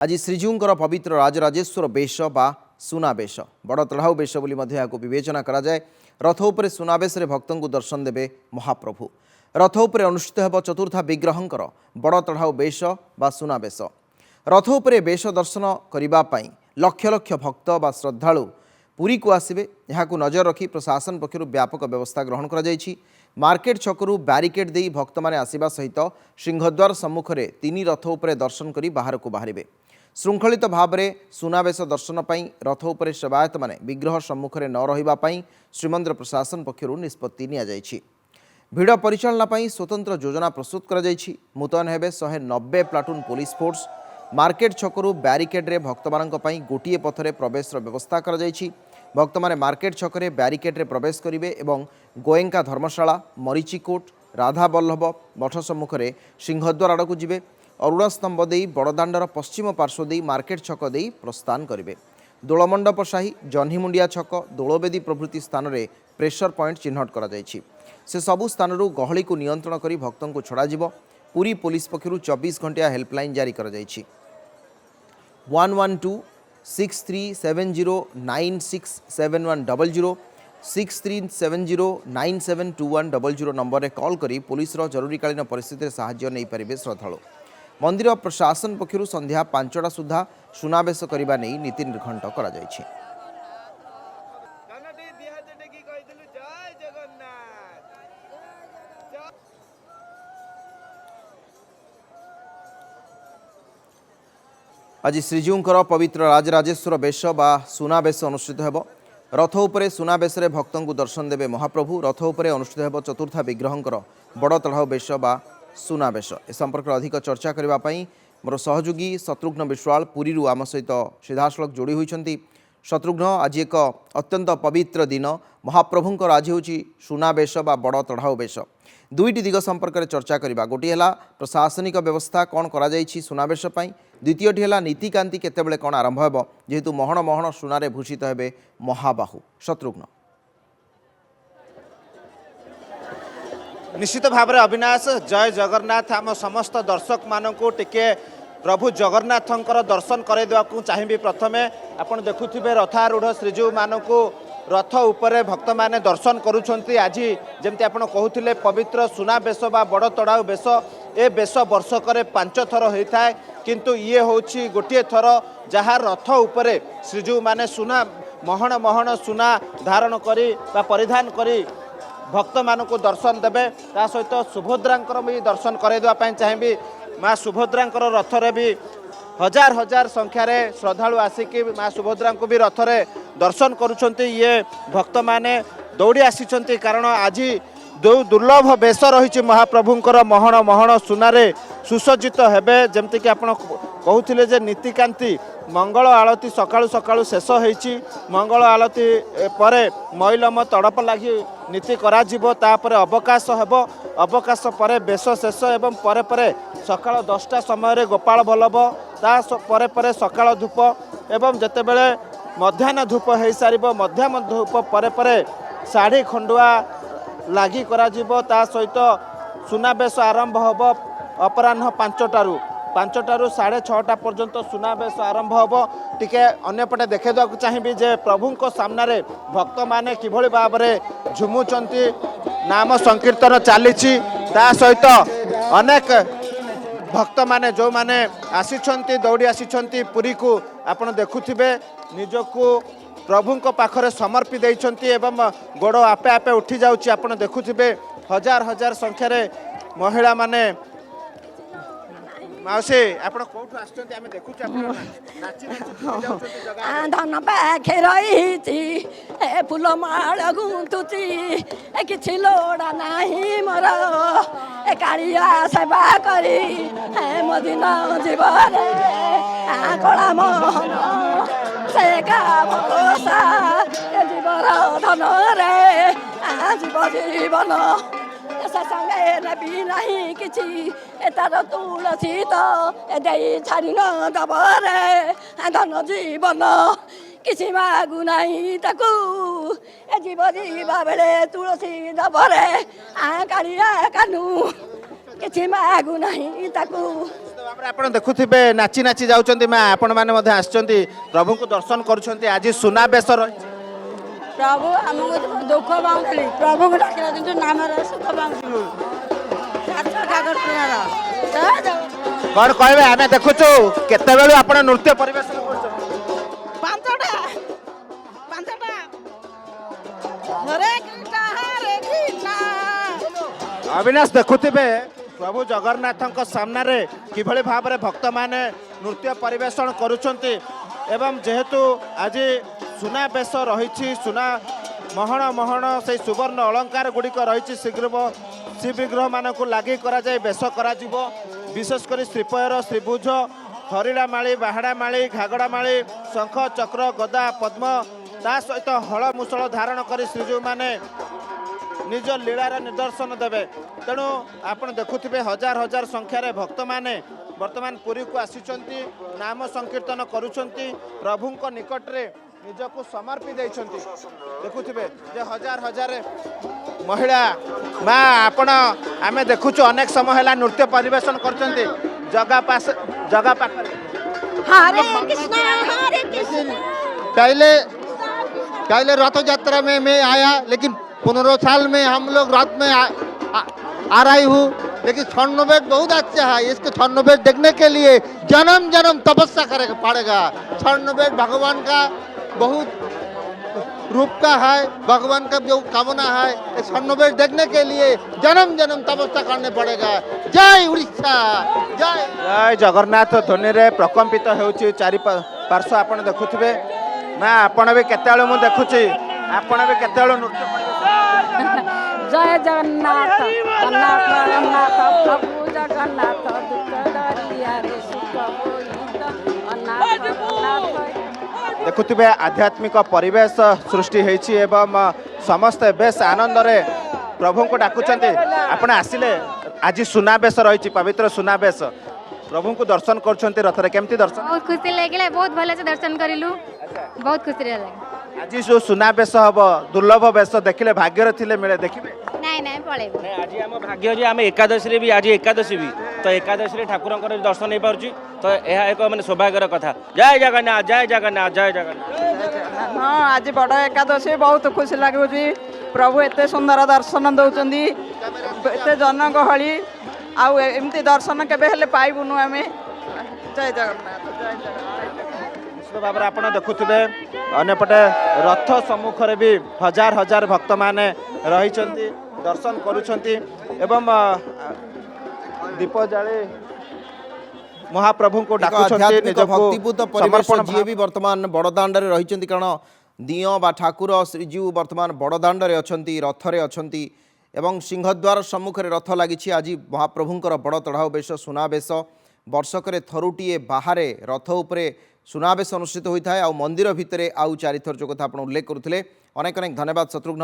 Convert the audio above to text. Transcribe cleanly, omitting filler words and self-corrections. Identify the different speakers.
Speaker 1: आज श्रीजीउंकर पवित्र राजराजेश्वर बेश बा सुनाबेश बड़ चढ़ाऊ बेश बोली विवेचना करा जाए। रथ उपरे सुनाबेश भक्त को दर्शन देवे महाप्रभु। रथ उपरे अनुष्ठित हेब चतुर्था विग्रहंकर बड़ चढ़ाऊ बेश बा सुनाबेश। रथ उपरे बेश दर्शन करने लक्ष लक्ष भक्त बा श्रद्धालु पुरी को आसवे। यहाँ नजर रखी प्रशासन पक्षर व्यापक व्यवस्था ग्रहण कर मार्केट छकरू ब्यारिकेड दे भक्त मैंने आसवा सहित सिंहद्वार सम्मुखें 3 रथ उपरे दर्शन कर बाहर को बाहर। श्रृंखलित भाव में सुनाबेश दर्शन पर रथ उपरे सेवायत माने विग्रह सम्मुखें न रही श्रीमंदिर प्रशासन पक्षर निष्पत्ति नि भिड़ परिचालना स्वतंत्र योजना प्रस्तुत कर मुतयन हेबे 190 प्लाटून पुलिस फोर्स। मार्केट छकरू ब्यारिकेड्रे भक्त मानक गोटे पथरे प्रवेश व्यवस्था कर भक्त माने मार्केट छकरे ब्यारिकेड्रे प्रवेश करेंगे एवं गोएंका धर्मशाला मरीचिकोट राधा बल्लभ मठ सम्मुखें सिंहद्वार आड़क जिवे। अरुण स्तंभ दे बड़दाण्डर पश्चिम पार्श्व दे मार्केट छक दे प्रस्थान करेंगे। दोलमंडप साही जह्नीमुंडिया छक दोलवेदी प्रभृति स्थान में प्रेशर पॉइंट चिन्हट कर से सबु स्थान गहली को नियंत्रण कर भक्तों को छड़ा जिवो। पुरी पुलिस पक्षरु 24 घंटिया हेल्पलाइन जारी कर 112-6370-967100 6370-972100 नंबर में कॉल करी पुलिस जरूरीकालीन परिस्थिति साहाय्य नहीं पारे श्रद्धालु। मंदिर प्रशासन पक्षरु संध्या 5टा सुधा सुनाबेश करने नहीं नीति निर्घंट करा जायछि। आज श्रीजीउंकर पवित्र राजराजेश्वर बेश बा सुनाबेश अनुष्ठित हेब। रथ उपरे सुनाबेश भक्त को दर्शन देवे महाप्रभु। रथ उपरे अनुष्ठित हेब चतुर्था विग्रहंकर बड़ चढ़ाऊ बेश बा सुनाबेश। ए संपर्क में अधिक चर्चा करने मोर सहयोगी शत्रुघ्न विश्वाल पुरी आम सहित सीधासलख जोड़ी होती। शत्रुघ्न, आज एक अत्यंत पवित्र दिन महाप्रभुंकर आज हूँ सुनाबेश बा बड़ चढ़ाऊ बेश। दुईटी दिग संपर्क में चर्चा करवा। गोटे है प्रशासनिक व्यवस्था कौन करा सुनाबेश पाई, द्वितीयटी है नीतिकांति केतेबेले कौन आरंभ हो जेहेतु महण महण सुनारे भूषित हेबे महाबाहु। शत्रुघ्न
Speaker 2: निश्चित भाव में अविनाश, जय जगन्नाथ। आम समस्त दर्शक मानू टिके प्रभु जगन्नाथंकर दर्शन करदेवा चाहिए। प्रथमे आपण देखुथिबे रथारूढ़ श्रीजीव मानू रथ उपरे भक्त माने दर्शन करुछंती। आज जमती आपण कहूथिले पवित्र सुनाबेश बा बड़ चढ़ाऊ बेश। ए बेश वर्षकरे 5 थर होता है, किंतु ये होछि गोटे थर जहाँ रथ उपरे श्रीजीव माने सुना महण महण सुना धारण करी बा परिधान करी भक्त मानू दर्शन देवे। ता सहित सुभद्रांकर भी दर्शन करदेवाई चाहिए। माँ सुभद्रांकर रथरे भी हजार हजार संख्यार श्रद्धालु आसिकी माँ सुभद्रा को भी रथरे दर्शन करुछंती। ये भक्त माने दौड़ी आसी कारण आज जो दुर्लभ बेश रही महाप्रभुंकर महण महण सुनारे सुसज्जित हेबे। जमती कि आपण कहूथिले जे नीतिकांति मंगल आलती सकाळु सकाळु शेष होईची। मंगल आलती परे मैलम तड़प लगी नीति करा जिवो। तापरे अवकाश हेबो। अवकाश परे बेश शेष एवं परे परे सकाळ 10टा समय गोपाल बल्लभ ता परे परे सकाळ धूप एवं जेतेबेले मध्याह्न धूप हो सार मध्याह्न धूप परे परे साड़ी खंडुआ लगी करा जिवो। ता सहित सुनाबेश आरंभ होब अपराह्न 5टारू 6:30 पर्यंत सुनाबेश आरंभ होब। टिके अन्यपटे देखेदा चाहिए जे प्रभु को सामने भक्त माने किभली भाव में झुमुचंती, नाम संकीर्तन चली। सहित अनेक भक्त माने जो माने आसी दौड़ी आसी पुरी को आपण देखुथिबे निजको प्रभु को पाखरे समर्पी देइछंती एवं गोड़ आपे आपे उठी जाउची। आपण देखुथिबे हजार हजार संख्यार महिला माने। माउसी आपण कोठु आछंती आमे देखुची आपण नाची नाची
Speaker 3: धन पाखे रही ए फूल माल गुंथुची ए किछि लोड़ा नाही मोर ए कालिया सेवा करी ए मदिन जीवन कला मोहन से काम कोसा ए जीवन धन रे जीव जीवन संगे नबी नहीं किसी तार तुलसी तो दे छाड़ी न दबरे धन जीवन किसी मागु नहीं ताकू जीव जीवा बेले तुलसी दबरे कालिया कानू किसी मागु नहीं ताकू।
Speaker 2: ଭାବରେ ଆପଣ ଦେଖୁଥିବେ ନାଚି ନାଚି ଯାଉଛନ୍ତି ମା ଆପଣ ମାନେ ମଧ୍ୟ ଆସିଛନ୍ତି ପ୍ରଭୁଙ୍କୁ ଦର୍ଶନ କରୁଛନ୍ତି ଆଜି ସୁନାବେଶ ରହିଛି
Speaker 4: ପ୍ରଭୁ ଆମକୁ ଦୁଃଖ ପାଉଥିଲି ପ୍ରଭୁଙ୍କୁ ଡାକିଲା କିନ୍ତୁ ନାମର ସୁଖ ପାଉଥିଲୁ
Speaker 2: କଣ କହିବେ ଆମେ ଦେଖୁଛୁ କେତେବେଳୁ ଆପଣ ନୃତ୍ୟ ପରିବେଷଣ କରୁଛନ୍ତି
Speaker 4: ପାଞ୍ଚଟା ହରେ କୃଷ୍ଣ
Speaker 2: ଅବିନାଶ ଦେଖୁଥିବେ ପ୍ରଭୁ ଜଗନ୍ନାଥଙ୍କ ସାମ୍ନାରେ କିଭଳି ଭାବରେ ଭକ୍ତମାନେ ନୃତ୍ୟ ପରିବେଷଣ କରୁଛନ୍ତି ଏବଂ ଯେହେତୁ ଆଜି ସୁନାବେଶ ରହିଛି ସୁନା ମହଣ ମହଣ ସେଇ ସୁବର୍ଣ୍ଣ ଅଳଙ୍କାର ଗୁଡ଼ିକ ରହିଛି ଶ୍ରୀବିଗ୍ରହମାନଙ୍କୁ ଲାଗି କରାଯାଇ ବେଶ କରାଯିବ ବିଶେଷ କରି ଶ୍ରୀପୟର ଶ୍ରୀଭୁଜ ହରିଣାମାଳି ବାହାଡ଼ାମାଳି ଘାଗଡ଼ାମାଳି ଶଙ୍ଖ ଚକ୍ର ଗଦା ପଦ୍ମ ତା ସହିତ ହଳ ମୂଷଳ ଧାରଣ କରି ଶ୍ରୀଜୀଉମାନେ ନିଜ ଲୀଳାର ନିଦର୍ଶନ ଦେବେ ତେଣୁ ଆପଣ ଦେଖୁଥିବେ ହଜାର ହଜାର ସଂଖ୍ୟାରେ ଭକ୍ତମାନେ ବର୍ତ୍ତମାନ ପୁରୀକୁ ଆସିଛନ୍ତି ନାମ ସଂକୀର୍ତ୍ତନ କରୁଛନ୍ତି ପ୍ରଭୁଙ୍କ ନିକଟରେ ନିଜକୁ ସମର୍ପି ଦେଇଛନ୍ତି ଦେଖୁଥିବେ ଯେ ହଜାର ହଜାର ମହିଳା ମା ଆପଣ ଆମେ ଦେଖୁଛୁ ଅନେକ ସମୟ ହେଲା ନୃତ୍ୟ ପରିବେଷଣ କରୁଛନ୍ତି ଜଗା ପାଖରେ
Speaker 4: ହରେ କୃଷ୍ଣ
Speaker 5: पहले रथ यात्रा में मैं आया लेकिन 15 साल में हम लोग रात में आ रही हूँ लेकिन छन्नोबेट बहुत अच्छा है इसके छन्नोबेट देखने के लिए जन्म जन्म तपस्या करेगा पड़ेगा छन्नोबेट भगवान का बहुत रूप का है भगवान का जो कामना है इस छन्नोबेट देखने के लिए जन्म जन्म तपस्या करने पड़ेगा जय उड़ीसा जय
Speaker 2: जय जगन्नाथ ध्वनि रे प्रकम्पित होउची चारि पार्श्व आपण देखुथिबे ना आपण भी केतेळो मु देखुची आपण भी केतेळो नृत्य
Speaker 3: जय जगन्नाथ जगन्नाथ जगन्नाथ प्रभु जगन्नाथ दुख दरिया रे सुख होइत अनाथ अनाथ
Speaker 2: देखुथिबे आध्यात्मिक परिवेश सृष्टि हेछि एवं समस्त बेस आनंद रे प्रभु को डाकुचंते आपण आसिले आज सुनाबेश रहिछि पवित्र सुनाबेश प्रभु को दर्शन करछंते रथ रे केमती दर्शन
Speaker 6: बहुत खुशी लगे बहुत भले से दर्शन करिलु बहुत खुशी लगे
Speaker 2: आज जो सुनाबेश हम दुर्लभ बेश देखिले भाग्यर थिले मिले देखिबे
Speaker 6: नहीं नहीं पळेबो
Speaker 7: आज आम भाग्य जे आम एकादशी भी आज एकादशी भी तो एकादशी ठाकुर दर्शन नहीं पार्छ तो यह एक मैंने सौभाग्यर कथा जय जगन्नाथ जय जगन्नाथ जय जगन्नाथ
Speaker 4: हाँ आज बड़ एकादशी बहुत खुशी लगुच प्रभु एते सुंदर दर्शन दौरान एते जनगहली आमती दर्शन केबे हेले पाइबुनु आमे जय जगन्नाथ जय जगन्नाथ
Speaker 2: निश्चित भाव में आपड़ देखुवे अन्यपटे रथ सम्मुखें भी हजार हजार भक्त माने रही दर्शन करुछंती एवं दीप जाली महाप्रभु को
Speaker 1: आध्यात्मिक भक्तिपूत परिवेश जी भी वर्तमान बड़दाण्ड रही कारण दियो बा ठाकुर श्रीजीव वर्तमान बड़दाण्ड अच्छी रथरे अच्छी एवं सिंहद्वार सम्मुखें रथ लगी आज महाप्रभुंर बड़ चढ़ाऊ बेश सुनाबेश वर्षक थरुटीए बाहर रथ उपरे सुनाबेश अनुष्ठित होता है आ मंदिर भितर आउ चारिथर जो कथा आप उल्लेख करुले अनेक अनेक धन्यवाद शत्रुघ्न।